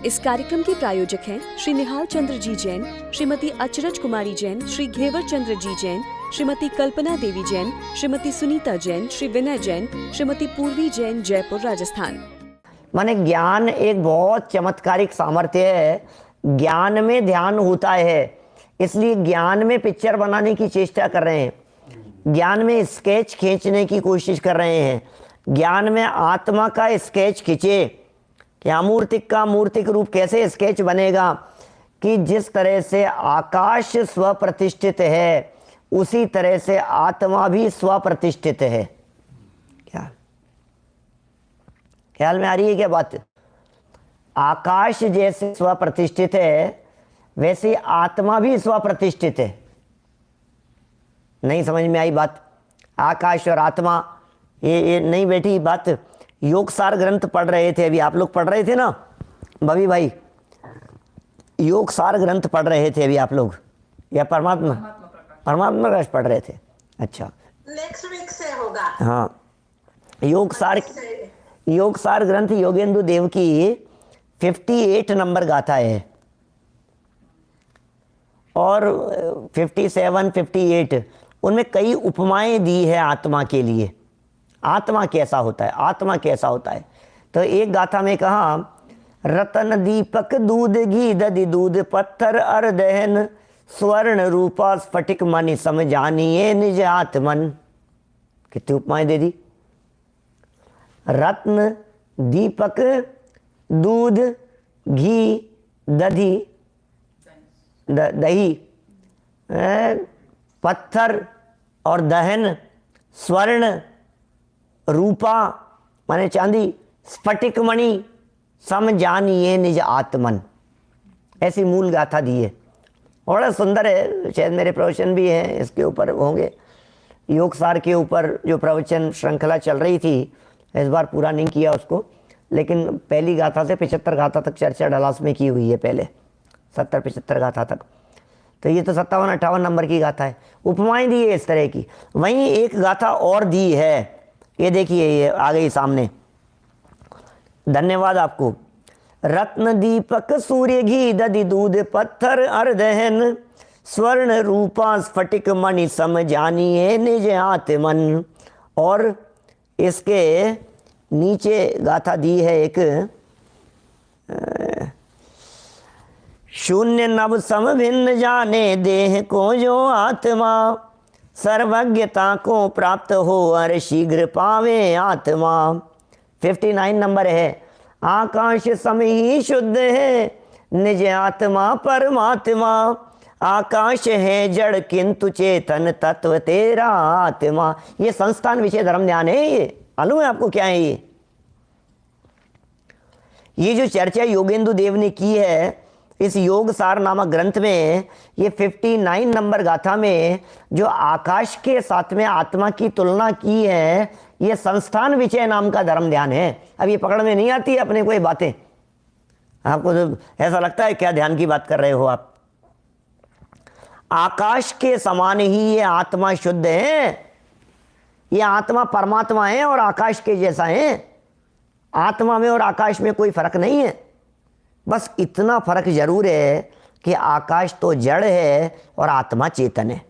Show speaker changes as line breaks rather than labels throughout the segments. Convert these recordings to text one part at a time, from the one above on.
इस कार्यक्रम के प्रायोजक हैं श्री निहाल चंद्र जी जैन, श्रीमती अचरज कुमारी जैन, श्री घेवर चंद्र जी जैन, श्रीमती कल्पना देवी जैन, श्रीमती सुनीता जैन, श्री विनय जैन, श्रीमती पूर्वी जैन, जयपुर, राजस्थान।
माने ज्ञान एक बहुत चमत्कारिक सामर्थ्य है। ज्ञान में ध्यान होता है, इसलिए ज्ञान में पिक्चर बनाने की चेष्टा कर रहे हैं, ज्ञान में स्केच खींचने की कोशिश कर रहे हैं, ज्ञान में आत्मा का स्केच खींचे कि अमूर्तिक का मूर्तिक रूप कैसे स्केच बनेगा, कि जिस तरह से आकाश स्वप्रतिष्ठित है उसी तरह से आत्मा भी स्वप्रतिष्ठित है। क्या ख्याल में आ रही है क्या बात? आकाश जैसे स्वप्रतिष्ठित है वैसे आत्मा भी स्वप्रतिष्ठित है। नहीं समझ में आई बात? आकाश और आत्मा ये नहीं बैठी बात। योग सार ग्रंथ पढ़ रहे थे, अभी आप लोग पढ़ रहे थे ना बबी भाई, योग सार ग्रंथ पढ़ रहे थे अभी आप लोग, या परमात्मा प्रकाश पढ़ रहे थे? अच्छा,
नेक्स्ट वीक से होगा।
हाँ, योग सार ग्रंथ योगेंद्र देव की 58 नंबर गाथा है और 57, 58 उनमें कई उपमाएं दी है आत्मा के लिए। आत्मा कैसा होता है, आत्मा कैसा होता है। तो एक गाथा में कहा, रतन दीपक दूध घी दधि दूध पत्थर अर दहन स्वर्ण रूपा स्फटिक मणि समझानिए निज आत्मन। कितनी उपमाएं दे दी। रत्न, दीपक, दूध, घी, दधि, दही, पत्थर और दहन, स्वर्ण, रूपा माने चांदी, स्फटिक मणि समझानिए निज आत्मन। ऐसी मूल गाथा दी है। बड़ा सुंदर है, शायद मेरे प्रवचन भी हैं इसके ऊपर होंगे। योग सार के ऊपर जो प्रवचन श्रृंखला चल रही थी, इस बार पूरा नहीं किया उसको, लेकिन पहली गाथा से 75 गाथा तक चर्चा डलास में की हुई है, पहले 70-75 गाथा तक। तो ये तो 57-58 नंबर की गाथा है। उपमाएं दी है इस तरह की। वहीं एक गाथा और दी है, ये देखिए, ये आ गई सामने। धन्यवाद आपको। रत्न दीपक सूर्य घी दधि दूध पत्थर अर दहन स्वर्ण रूपा स्फटिक मणि समझानिए निज आत्मन। और इसके नीचे गाथा दी है एक, शून्य नभ सम भिन्न जाने देह को जो आत्मा सर्वज्ञता को प्राप्त हो और शीघ्र पावे आत्मा। 59 नंबर है। आकाश सम ही शुद्ध है निज आत्मा परमात्मा, आकाश है जड़ किंतु चेतन तत्व तेरा आत्मा। ये संस्थान विषय धर्म ध्यान है। ये मालूम है आपको क्या है? ये जो चर्चा योगेंद्र देव ने की है इस योग सार नामक ग्रंथ में, ये 59 नंबर गाथा में जो आकाश के साथ में आत्मा की तुलना की है, ये संस्थान विषय नाम का धर्म ध्यान है। अब ये पकड़ में नहीं आती है अपने को ये बातें। आपको तो ऐसा लगता है क्या ध्यान की बात कर रहे हो आप? आकाश के समान ही ये आत्मा शुद्ध है। ये आत्मा परमात्मा है और आकाश के जैसा है। आत्मा में और आकाश में कोई फर्क नहीं है। बस इतना फर्क जरूर है कि आकाश तो जड़ है और आत्मा चेतन है।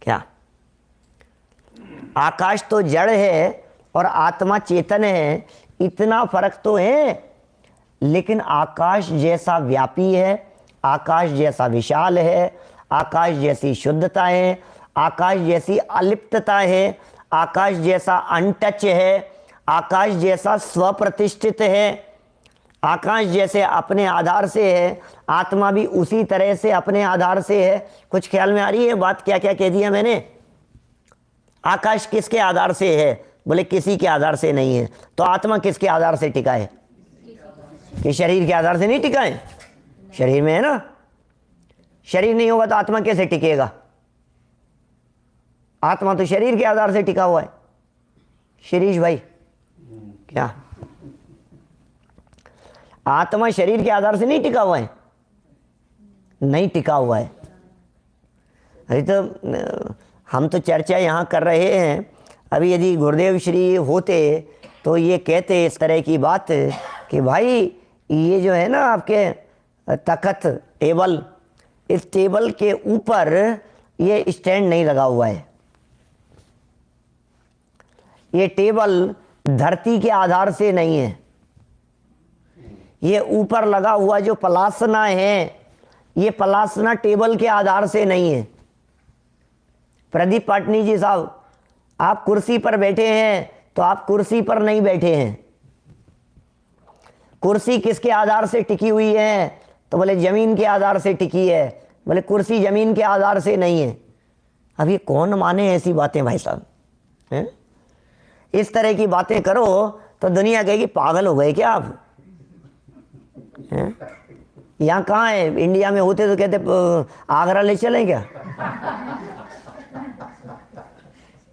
क्या? आकाश तो जड़ है और आत्मा चेतन है, इतना फर्क तो है। लेकिन आकाश जैसा व्यापी है, आकाश जैसा विशाल है, आकाश जैसी शुद्धता है, आकाश जैसी अलिप्तता है, आकाश जैसा अनटच है, आकाश जैसा स्वप्रतिष्ठित है, आकाश जैसे अपने आधार से है, आत्मा भी उसी तरह से अपने आधार से है। कुछ ख्याल में आ रही है बात? क्या क्या कह दिया मैंने? आकाश किसके आधार से है? बोले किसी के आधार से नहीं है। तो आत्मा किसके आधार से टिका है? कि शरीर के आधार से नहीं टिका है। शरीर में है ना। शरीर नहीं होगा तो आत्मा कैसे टिकेगा? आत्मा तो शरीर के आधार से टिका हुआ है। शिरीष भाई, क्या आत्मा शरीर के आधार से नहीं टिका हुआ है? नहीं टिका हुआ है। अरे तो हम तो चर्चा यहाँ कर रहे हैं। अभी यदि गुरुदेव श्री होते तो ये कहते इस तरह की बात कि भाई ये जो है ना आपके तख्त टेबल, इस टेबल के ऊपर ये स्टैंड नहीं लगा हुआ है। ये टेबल धरती के आधार से नहीं है। ये ऊपर लगा हुआ जो पलासना है, ये पलासना टेबल के आधार से नहीं है। प्रदीप पाटनी जी साहब, आप कुर्सी पर बैठे हैं तो आप कुर्सी पर नहीं बैठे हैं। कुर्सी किसके आधार से टिकी हुई है? तो बोले जमीन के आधार से टिकी है। बोले कुर्सी जमीन के आधार से नहीं है। अब ये कौन माने ऐसी बातें भाई साहब हैं? इस तरह की बातें करो तो दुनिया कहेगी पागल हो गए क्या आप हैं? यहाँ कहाँ है? इंडिया में होते तो कहते आगरा ले चलें क्या?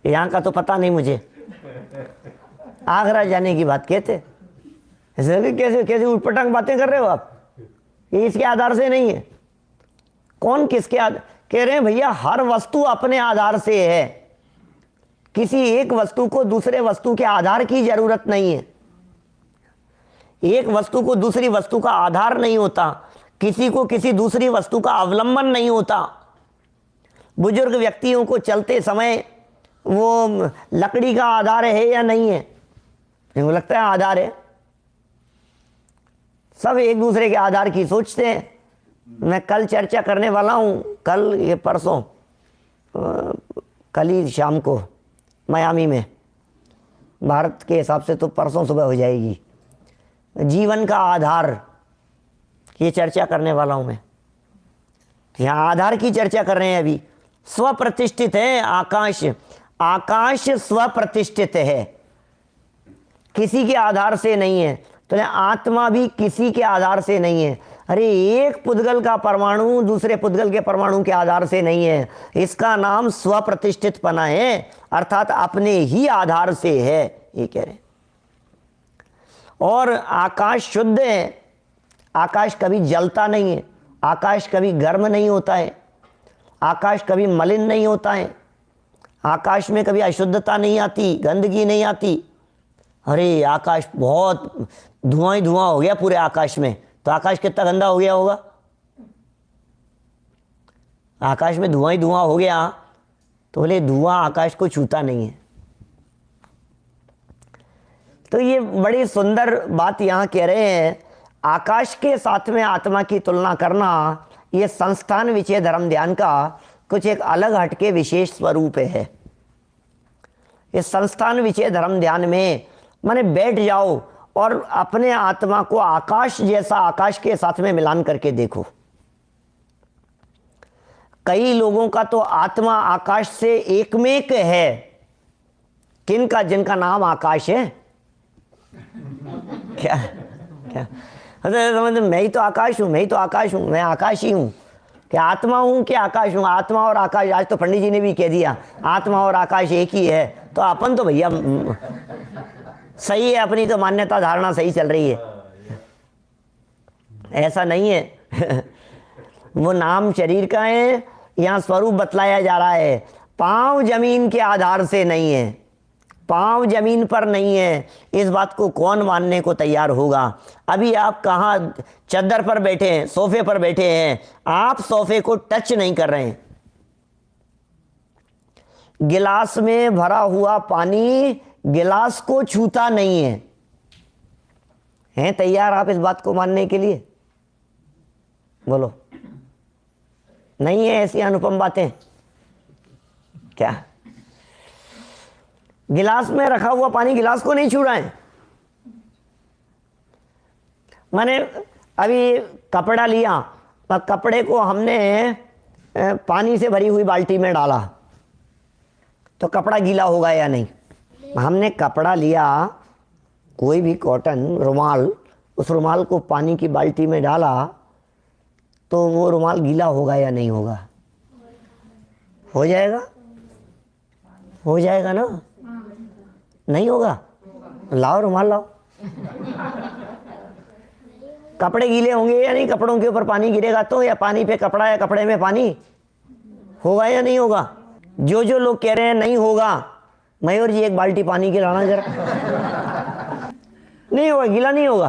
यहाँ का तो पता नहीं मुझे, आगरा जाने की बात कहते। कैसे कैसे उटपटांग बातें कर रहे हो आप? ये इसके आधार से नहीं है। कौन किसके आधार? कह रहे हैं भैया हर वस्तु अपने आधार से है। किसी एक वस्तु को दूसरे वस्तु के आधार की जरूरत नहीं है। एक वस्तु को दूसरी वस्तु का आधार नहीं होता, किसी को किसी दूसरी वस्तु का अवलंबन नहीं होता। बुजुर्ग व्यक्तियों को चलते समय वो लकड़ी का आधार है या नहीं है? इनको लगता है आधार है। सब एक दूसरे के आधार की सोचते हैं। मैं कल चर्चा करने वाला हूँ, कल ये परसों, कल ही शाम को मियामी में, भारत के हिसाब से तो परसों सुबह हो जाएगी, जीवन का आधार, ये चर्चा करने वाला हूँ मैं। यहाँ आधार की चर्चा कर रहे हैं अभी। स्वप्रतिष्ठित है आकाश, आकाश स्वप्रतिष्ठित है, किसी के आधार से नहीं है। तो आत्मा भी किसी के आधार से नहीं है। अरे एक पुद्गल का परमाणु दूसरे पुद्गल के परमाणु के आधार से नहीं है। इसका नाम स्वप्रतिष्ठित पना है, अर्थात अपने ही आधार से है, ये कह रहे हैं। और आकाश शुद्ध है। आकाश कभी जलता नहीं है, आकाश कभी गर्म नहीं होता है, आकाश कभी मलिन नहीं होता है, आकाश में कभी अशुद्धता नहीं आती, गंदगी नहीं आती। अरे आकाश बहुत धुआं ही धुआं हो गया पूरे आकाश में, तो आकाश कितना गंदा हो गया होगा? आकाश में धुआं ही धुआं हो गया तो बोले धुआं आकाश को छूता नहीं है। तो ये बड़ी सुंदर बात यहाँ कह रहे हैं। आकाश के साथ में आत्मा की तुलना करना, ये संस्थान विषय धर्म ध्यान का कुछ एक अलग हटके विशेष स्वरूप है। इस संस्थान विषय धर्म ध्यान में माने बैठ जाओ और अपने आत्मा को आकाश जैसा आकाश के साथ में मिलान करके देखो। कई लोगों का तो आत्मा आकाश से एकमेक है। किनका? जिनका नाम आकाश है। क्या क्या समझ? मैं ही तो आकाश हूं, मैं ही तो आकाश हूं, मैं आकाश ही हूं। क्या आत्मा हूं कि आकाश हूं? आत्मा और आकाश, आज तो पंडित जी ने भी कह दिया आत्मा और आकाश एक ही है। तो अपन तो भैया सही है, अपनी तो मान्यता धारणा सही चल रही है। ऐसा नहीं है। वो नाम शरीर का है, यहाँ स्वरूप बतलाया जा रहा है। पांव जमीन के आधार से नहीं है, पांव जमीन पर नहीं है। इस बात को कौन मानने को तैयार होगा? अभी आप कहाँ चद्दर पर बैठे हैं, सोफे पर बैठे हैं, आप सोफे को टच नहीं कर रहे हैं। गिलास में भरा हुआ पानी गिलास को छूता नहीं है। हैं तैयार आप इस बात को मानने के लिए? बोलो। नहीं है ऐसी अनुपम बातें क्या? गिलास में रखा हुआ पानी गिलास को नहीं छू रहा है। मैंने अभी कपड़ा लिया, पर कपड़े को हमने पानी से भरी हुई बाल्टी में डाला तो कपड़ा गीला होगा या नहीं? हमने कपड़ा लिया, कोई भी कॉटन रुमाल, उस रुमाल को पानी की बाल्टी में डाला तो वो रुमाल गीला होगा या नहीं होगा? हो जाएगा, हो जाएगा ना? नहीं होगा? लाओ रुमाल लाओ। कपड़े गीले होंगे या नहीं? कपड़ों के ऊपर पानी गिरेगा तो, या पानी पे कपड़ा या कपड़े में पानी होगा या नहीं होगा? जो जो लोग कह रहे हैं नहीं होगा, मयूर जी एक बाल्टी पानी की लाना जरा। नहीं होगा, गीला नहीं होगा।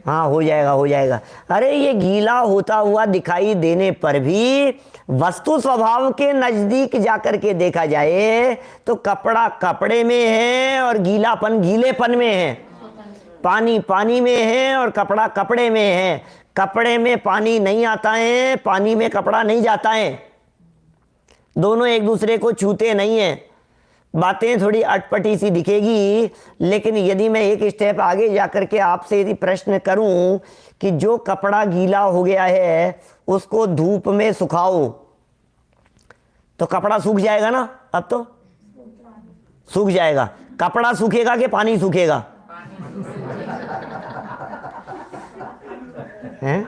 हाँ हो जाएगा हो जाएगा। अरे ये गीला होता हुआ दिखाई देने पर भी वस्तु स्वभाव के नजदीक जाकर के देखा जाए तो कपड़ा कपड़े में है और गीलापन गीलेपन में है, पानी पानी में है और कपड़ा कपड़े में है। कपड़े में पानी नहीं आता है, पानी में कपड़ा नहीं जाता है, दोनों एक दूसरे को छूते नहीं है। बातें थोड़ी अटपटी सी दिखेगी, लेकिन यदि मैं एक स्टेप आगे जाकर के आपसे यदि प्रश्न करूं कि जो कपड़ा गीला हो गया है उसको धूप में सुखाओ तो कपड़ा सूख जाएगा ना? अब तो सूख जाएगा। कपड़ा सूखेगा कि पानी सूखेगा? हैं?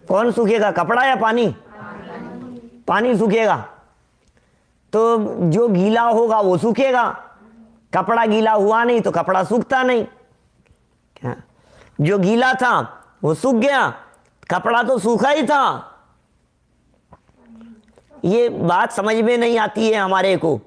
कौन सूखेगा, कपड़ा या पानी? पानी सूखेगा। तो जो गीला होगा वो सूखेगा, कपड़ा गीला हुआ नहीं तो कपड़ा सूखता नहीं। क्या जो गीला था वो सूख गया, कपड़ा तो सूखा ही था। ये बात समझ में नहीं आती है हमारे को।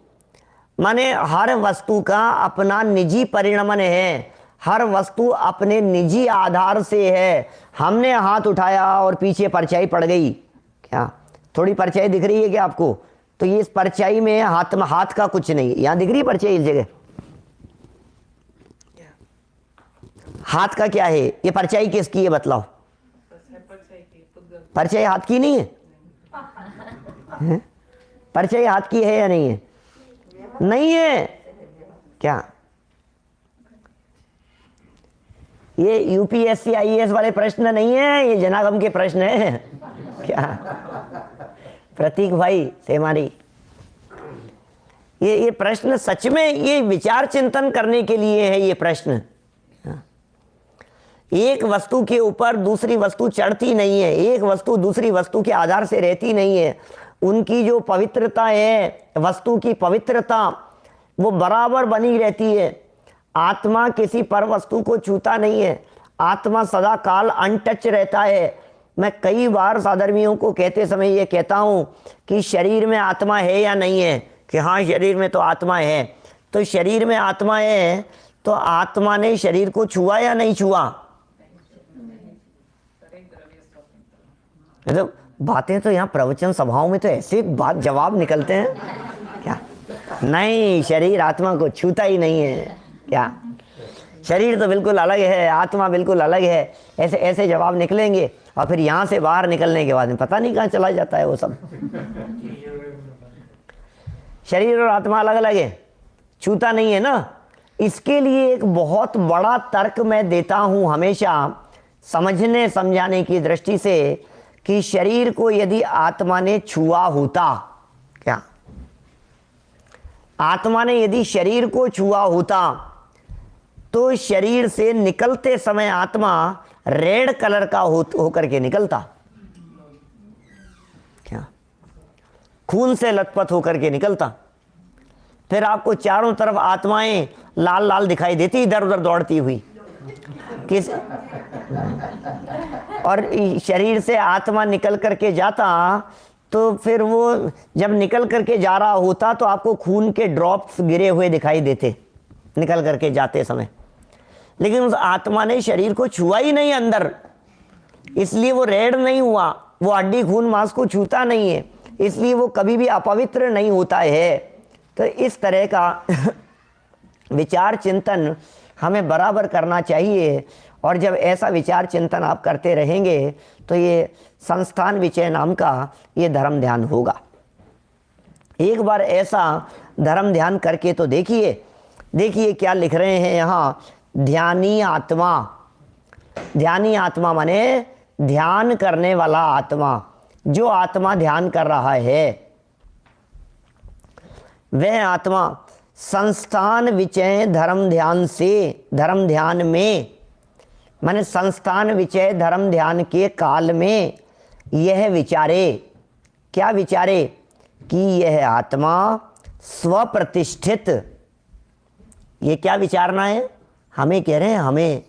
माने हर वस्तु का अपना निजी परिणमन है, हर वस्तु अपने निजी आधार से है। हमने हाथ उठाया और पीछे परछाई पड़ गई, क्या थोड़ी परछाई दिख रही है क्या आपको? तो ये इस परछाई में हाथ का कुछ नहीं। यहां दिख रही है परछाई इस जगह, हाथ का क्या है? ये परछाई किसकी है बताओ? परछाई हाथ की नहीं है? परछाई हाथ की है या नहीं है? नहीं है। क्या ये यूपीएससी आईएएस वाले प्रश्न नहीं है, ये जनागम के प्रश्न है। क्या प्रतीक भाई सेमारी, ये प्रश्न सच में ये विचार चिंतन करने के लिए है। ये प्रश्न एक वस्तु के ऊपर दूसरी वस्तु चढ़ती नहीं है, एक वस्तु दूसरी वस्तु के आधार से रहती नहीं है। उनकी जो पवित्रता है, वस्तु की पवित्रता, वो बराबर बनी रहती है। आत्मा किसी पर वस्तु को छूता नहीं है, आत्मा सदा काल अनटच रहता है। मैं कई बार साधर्मियों को कहते समय ये कहता हूँ कि शरीर में आत्मा है या नहीं है, कि हाँ शरीर में तो आत्मा है। तो शरीर में आत्मा है तो आत्मा ने शरीर को छुआ या नहीं छुआ? मतलब बातें तो यहाँ प्रवचन सभाओं में तो ऐसे बात जवाब निकलते हैं, क्या नहीं शरीर आत्मा को छूता ही नहीं है। क्या शरीर तो बिल्कुल अलग है, आत्मा बिल्कुल अलग है, ऐसे ऐसे जवाब निकलेंगे। और फिर यहाँ से बाहर निकलने के बाद में पता नहीं कहाँ चला जाता है वो सब। शरीर और आत्मा अलग अलग है, छूता नहीं है ना। इसके लिए एक बहुत बड़ा तर्क मैं देता हूँ हमेशा समझने समझाने की दृष्टि से, कि शरीर को यदि आत्मा ने छुआ होता, क्या आत्मा ने यदि शरीर को छुआ होता तो शरीर से निकलते समय आत्मा रेड कलर का होकर के निकलता, क्या खून से लथपथ होकर के निकलता। फिर आपको चारों तरफ आत्माएं लाल लाल दिखाई देती इधर उधर दौड़ती हुई। किस और शरीर से आत्मा निकल करके जाता तो फिर वो जब निकल करके जा रहा होता तो आपको खून के ड्रॉप्स गिरे हुए दिखाई देते निकल करके जाते समय। लेकिन उस आत्मा ने शरीर को छुआ ही नहीं अंदर, इसलिए वो रेड नहीं हुआ, वो हड्डी खून मांस को छूता नहीं है, इसलिए वो कभी भी अपवित्र नहीं होता है। तो इस तरह का विचार चिंतन हमें बराबर करना चाहिए। और जब ऐसा विचार चिंतन आप करते रहेंगे तो ये संस्थान विचय नाम का ये धर्म ध्यान होगा। एक बार ऐसा धर्म ध्यान करके तो देखिए, देखिए क्या लिख रहे हैं यहाँ, ध्यानी आत्मा। ध्यानी आत्मा माने ध्यान करने वाला आत्मा, जो आत्मा ध्यान कर रहा है वह आत्मा संस्थान विचय धर्म ध्यान से, धर्म ध्यान में माने संस्थान विचय धर्म ध्यान के काल में यह विचारे, क्या विचारे, कि यह आत्मा स्वप्रतिष्ठित। ये क्या विचारना है? हमें कह रहे हैं, हमें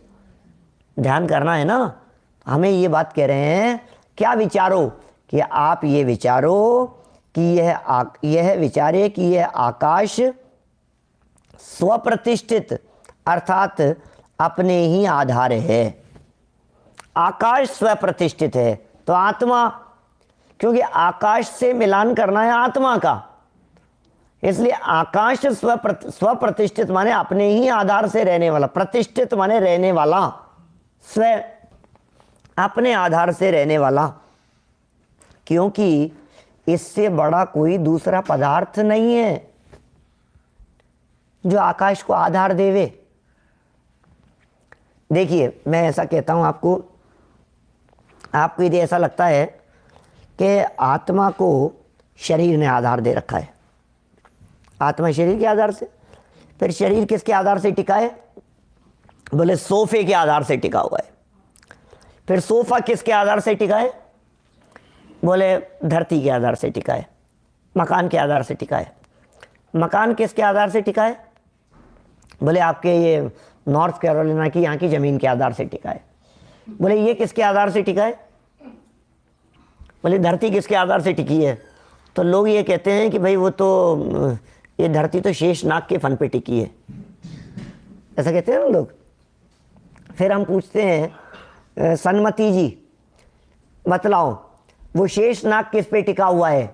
ध्यान करना है ना, हमें ये बात कह रहे हैं। क्या विचारो? कि आप ये विचारो कि यह विचारे कि यह आकाश स्वप्रतिष्ठित अर्थात अपने ही आधार है। आकाश स्वप्रतिष्ठित है, तो आत्मा, क्योंकि आकाश से मिलान करना है आत्मा का, इसलिए आकाश स्वप्रतिष्ठित माने अपने ही आधार से रहने वाला, प्रतिष्ठित माने रहने वाला, स्व अपने आधार से रहने वाला, क्योंकि इससे बड़ा कोई दूसरा पदार्थ नहीं है जो आकाश को आधार देवे। देखिए, मैं ऐसा कहता हूं आपको यदि ऐसा लगता है कि आत्मा को शरीर ने आधार दे रखा है, आत्मा शरीर के आधार से, फिर शरीर किसके आधार से टिका है? बोले सोफे के आधार से टिका हुआ है। फिर सोफा किसके आधार से टिका है? बोले धरती के आधार से टिका है। मकान के आधार से टिका है। मकान किसके आधार से टिका है? बोले आपके ये नॉर्थ कैरोलिना की यहाँ की ज़मीन के आधार से टिका है। बोले ये किसके आधार से टिका है? बोले धरती किसके आधार से टिकी है? तो लोग ये कहते हैं कि भाई वो तो ये धरती तो शेषनाग के फन पे टिकी है, ऐसा कहते हैं ना लोग। फिर हम पूछते हैं सन्मति जी बतलाओ वो शेषनाग किस पे टिका हुआ है?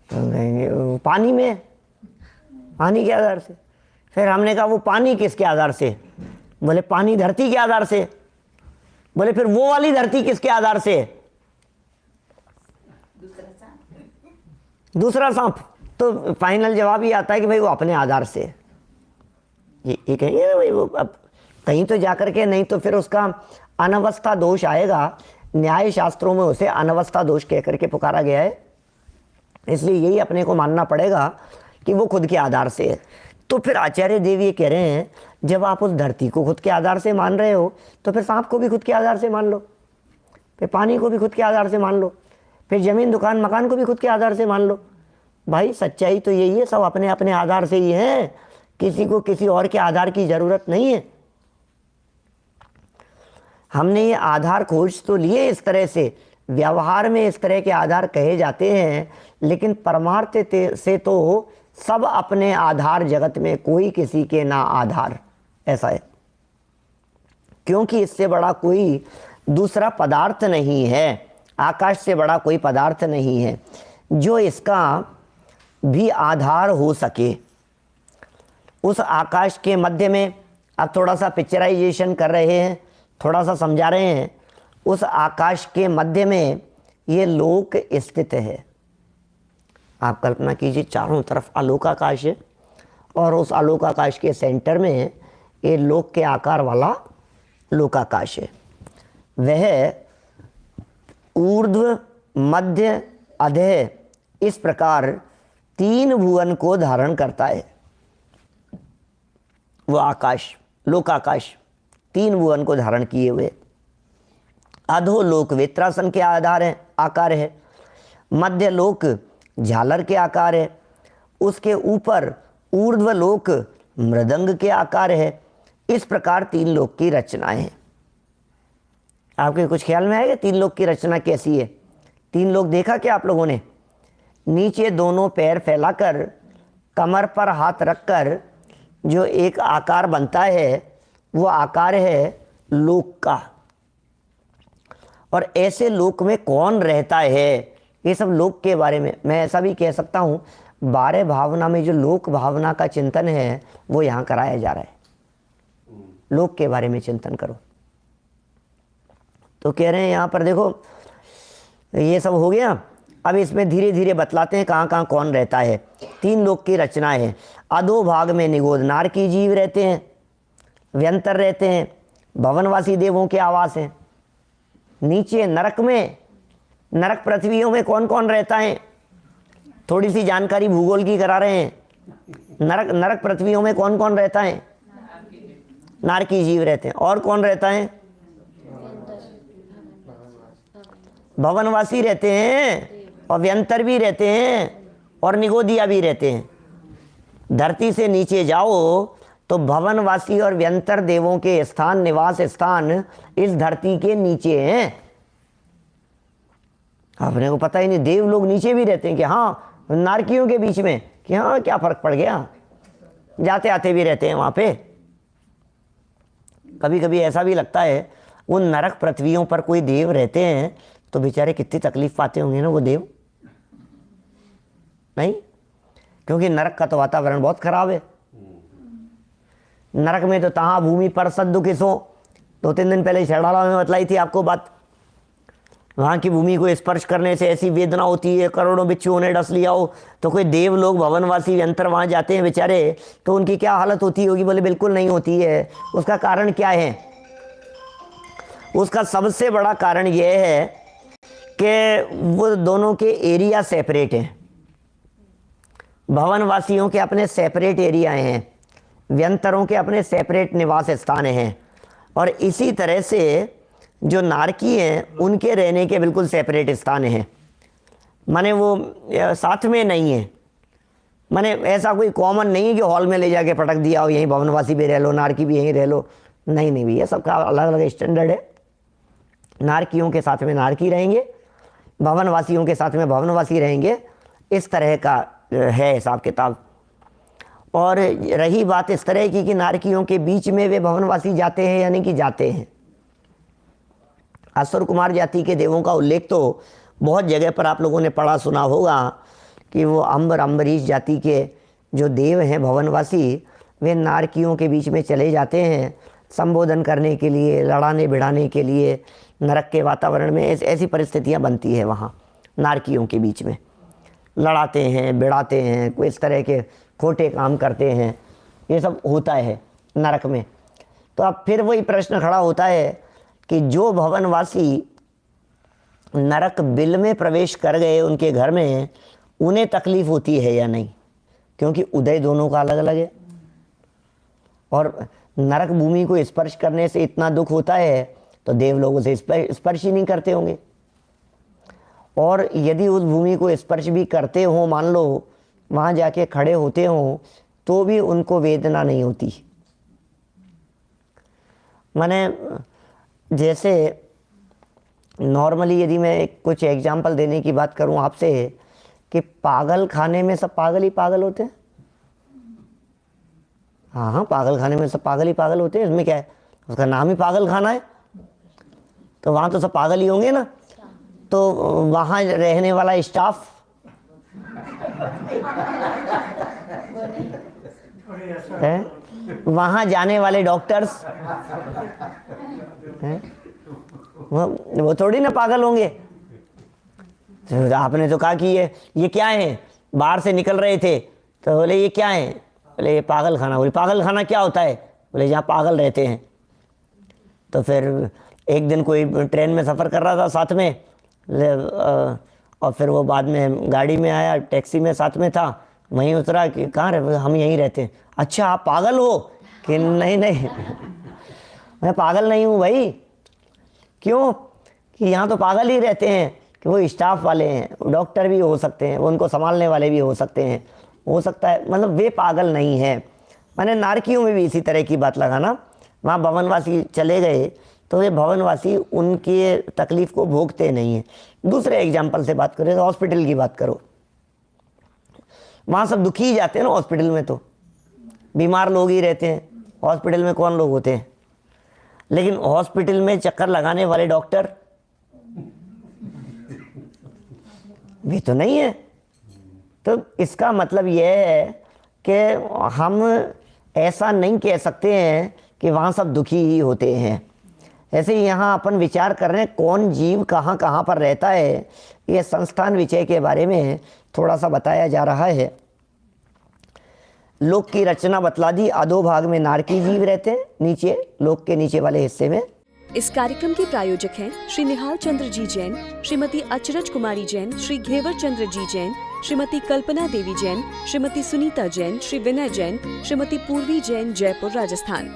तो कहेंगे पानी में, पानी के आधार से। फिर हमने कहा वो पानी किसके आधार से? बोले पानी धरती के आधार से। बोले फिर वो वाली धरती किसके आधार से? दूसरा सांप। तो फाइनल जवाब ये आता है कि भाई वो अपने आधार से। ये कहेंगे ना भाई वो अब कहीं तो जाकर के, नहीं तो फिर उसका अनवस्था दोष आएगा। न्याय शास्त्रों में उसे अनवस्था दोष कह करके पुकारा गया है, इसलिए यही अपने को मानना पड़ेगा कि वो खुद के आधार से है। तो फिर आचार्य देव ये कह रहे हैं जब आप उस धरती को खुद के आधार से मान रहे हो तो फिर सांप को भी खुद के आधार से मान लो, फिर पानी को भी खुद के आधार से मान लो, फिर जमीन दुकान मकान को भी खुद के आधार से मान लो। भाई सच्चाई तो यही है, सब अपने अपने आधार से ही है, किसी को किसी और के आधार की जरूरत नहीं है। हमने ये आधार खोज तो लिए इस तरह से, व्यवहार में इस तरह के आधार कहे जाते हैं, लेकिन परमार्थ से तो सब अपने आधार, जगत में कोई किसी के ना आधार, ऐसा है। क्योंकि इससे बड़ा कोई दूसरा पदार्थ नहीं है, आकाश से बड़ा कोई पदार्थ नहीं है जो इसका भी आधार हो सके। उस आकाश के मध्य में, अब थोड़ा सा पिक्चराइजेशन कर रहे हैं, थोड़ा सा समझा रहे हैं, उस आकाश के मध्य में ये लोक स्थित है। आप कल्पना कीजिए चारों तरफ आलोकाकाश है और उस आलोकाकाश के सेंटर में ये लोक के आकार वाला लोकाकाश है। वह ऊर्ध्व मध्य अधः इस प्रकार 3 भुवन को धारण करता है। वो आकाश, लोकाकाश 3 भुवन को धारण किए हुए। अधो लोक वेत्रासन के आकार है, मध्य लोक झालर के आकार है, उसके ऊपर ऊर्ध्व लोक मृदंग के आकार है। इस प्रकार 3 लोक की रचनाएं हैं। आपके कुछ ख्याल में आएगा 3 लोक की रचना कैसी है? 3 लोक देखा क्या आप लोगों ने? नीचे दोनों पैर फैलाकर कमर पर हाथ रखकर जो एक आकार बनता है वो आकार है लोक का। और ऐसे लोक में कौन रहता है, ये सब लोक के बारे में मैं ऐसा भी कह सकता हूँ, 12 भावना में जो लोक भावना का चिंतन है वो यहाँ कराया जा रहा है। लोक के बारे में चिंतन करो। तो कह रहे हैं यहाँ पर देखो ये सब हो गया, अब इसमें धीरे धीरे बतलाते हैं कहाँ कहाँ कौन रहता है। 3 लोक की रचना है। अधो भाग में निगोद नारकी जीव रहते हैं, व्यंतर रहते हैं, भवनवासी देवों के आवास हैं। नीचे नरक में, नरक पृथ्वियों में कौन कौन रहता है? थोड़ी सी जानकारी भूगोल की करा रहे हैं। नरक पृथ्वियों में कौन कौन रहता है? नारकी जीव रहते हैं। और कौन रहता है? भवनवासी रहते हैं और व्यंतर भी रहते हैं और निगोदिया भी रहते हैं। धरती से नीचे जाओ तो भवनवासी और व्यंतर देवों के स्थान, निवास स्थान इस धरती के नीचे हैं। अपने को पता ही नहीं, देव लोग नीचे भी रहते हैं कि हाँ, नारकियों के बीच में कि हाँ क्या फर्क पड़ गया, जाते आते भी रहते हैं वहाँ पे। कभी कभी ऐसा भी लगता है उन नरक पृथ्वियों पर कोई देव रहते हैं तो बेचारे कितनी तकलीफ पाते होंगे ना वो देव, नहीं? क्योंकि नरक का तो वातावरण बहुत खराब है। नरक में तो तहाँ भूमि पर सद किसो, 2-3 दिन पहले शैडाला में बतलाई थी आपको बात। वहाँ की भूमि को स्पर्श करने से ऐसी वेदना होती है, करोड़ों बिच्छुओं ने डस लिया हो। तो कोई देव लोग भवनवासी यंत्र वहाँ जाते हैं बेचारे, तो उनकी क्या हालत होती होगी? बोले बिल्कुल नहीं होती है। उसका कारण क्या है? उसका सबसे बड़ा कारण यह है कि वो दोनों के एरिया सेपरेट हैं। भवनवासियों के अपने सेपरेट एरियाएं हैं, व्यंतरों के अपने सेपरेट निवास स्थान हैं, और इसी तरह से जो नारकी हैं उनके रहने के बिल्कुल सेपरेट स्थान हैं। माने वो साथ में नहीं है, माने ऐसा कोई कॉमन नहीं है कि हॉल में ले जाके पटक दिया हो, यहीं भवनवासी भी रह लो, नारकी भी यहीं रह लो। नहीं नहीं भैया, सबका अलग अलग स्टैंडर्ड है। नारकियों के साथ में नारकी रहेंगे, भवनवासियों के साथ में भवनवासी रहेंगे, इस तरह का है हिसाब किताब। और रही बात इस तरह की कि नारकियों के बीच में वे भवनवासी जाते हैं यानी कि जाते हैं। असुर कुमार जाति के देवों का उल्लेख तो बहुत जगह पर आप लोगों ने पढ़ा सुना होगा कि वो अम्बरीश जाति के जो देव हैं भवनवासी, वे नारकियों के बीच में चले जाते हैं संबोधन करने के लिए, लड़ाने भिड़ाने के लिए। नरक के वातावरण में ऐसी परिस्थितियां बनती है, वहाँ नारकियों के बीच में लड़ाते हैं, भिड़ाते हैं, कोई इस तरह के खोटे काम करते हैं, ये सब होता है नरक में। तो अब फिर वही प्रश्न खड़ा होता है कि जो भवनवासी नरक बिल में प्रवेश कर गए उनके घर में, उन्हें तकलीफ होती है या नहीं? क्योंकि उदय दोनों का अलग अलग है, और नरक भूमि को स्पर्श करने से इतना दुख होता है तो देव लोगों से स्पर्श ही नहीं करते होंगे। और यदि उस भूमि को स्पर्श भी करते हो, मान लो वहाँ जाके खड़े होते हों, तो भी उनको वेदना नहीं होती। माने जैसे नॉर्मली यदि मैं कुछ एग्जाम्पल देने की बात करूं आपसे कि पागल खाने में सब पागल ही पागल होते हैं। हाँ, पागल खाने में सब पागल ही पागल होते हैं, इसमें क्या है? उसका नाम ही पागल खाना है, तो वहाँ तो सब पागल ही होंगे ना। तो वहाँ रहने वाला स्टाफ है, वहाँ जाने वाले डॉक्टर्स हैं, वो थोड़ी ना पागल होंगे। तो आपने तो कहा कि ये क्या है, बाहर से निकल रहे थे तो बोले ये क्या है? बोले ये पागल खाना। बोले पागल खाना क्या होता है? बोले जहाँ पागल रहते हैं। तो फिर एक दिन कोई ट्रेन में सफ़र कर रहा था साथ में, और फिर वो बाद में गाड़ी में आया, टैक्सी में साथ में था, वहीं उतरा कि कहाँ रहे? हम यहीं रहते हैं। अच्छा आप पागल हो? कि नहीं नहीं मैं पागल नहीं हूँ भाई। क्यों? कि यहाँ तो पागल ही रहते हैं, कि वो स्टाफ वाले हैं, डॉक्टर भी हो सकते हैं, वो उनको संभालने वाले भी हो सकते हैं, हो सकता है, मतलब वे पागल नहीं है। मैंने नारकियों में भी इसी तरह की बात लगाना, वहाँ भवनवासी चले गए तो वे भवनवासी उनके तकलीफ़ को भोगते नहीं हैं। दूसरे एग्जाम्पल से बात करें तो हॉस्पिटल की बात करो, वहाँ सब दुखी ही जाते हैं ना। हॉस्पिटल में तो बीमार लोग ही रहते हैं, हॉस्पिटल में कौन लोग होते हैं? लेकिन हॉस्पिटल में चक्कर लगाने वाले डॉक्टर भी तो नहीं है। तो इसका मतलब यह है कि हम ऐसा नहीं कह सकते हैं कि वहाँ सब दुखी ही होते हैं। ऐसे ही यहाँ अपन विचार कर रहे हैं कौन जीव कहाँ कहाँ पर रहता है, ये संस्थान विषय के बारे में थोड़ा सा बताया जा रहा है। लोक की रचना बतला दी, अधोभाग में नारकी जीव रहते हैं, नीचे लोक के नीचे वाले हिस्से में।
इस कार्यक्रम के प्रायोजक हैं श्री निहाल चंद्र जी जैन, श्रीमती अचरज कुमारी जैन, श्री घेवर चंद्र जी जैन, श्रीमती कल्पना देवी जैन, श्रीमती सुनीता जैन, श्री विनय जैन, श्रीमती पूर्वी जैन, जयपुर राजस्थान।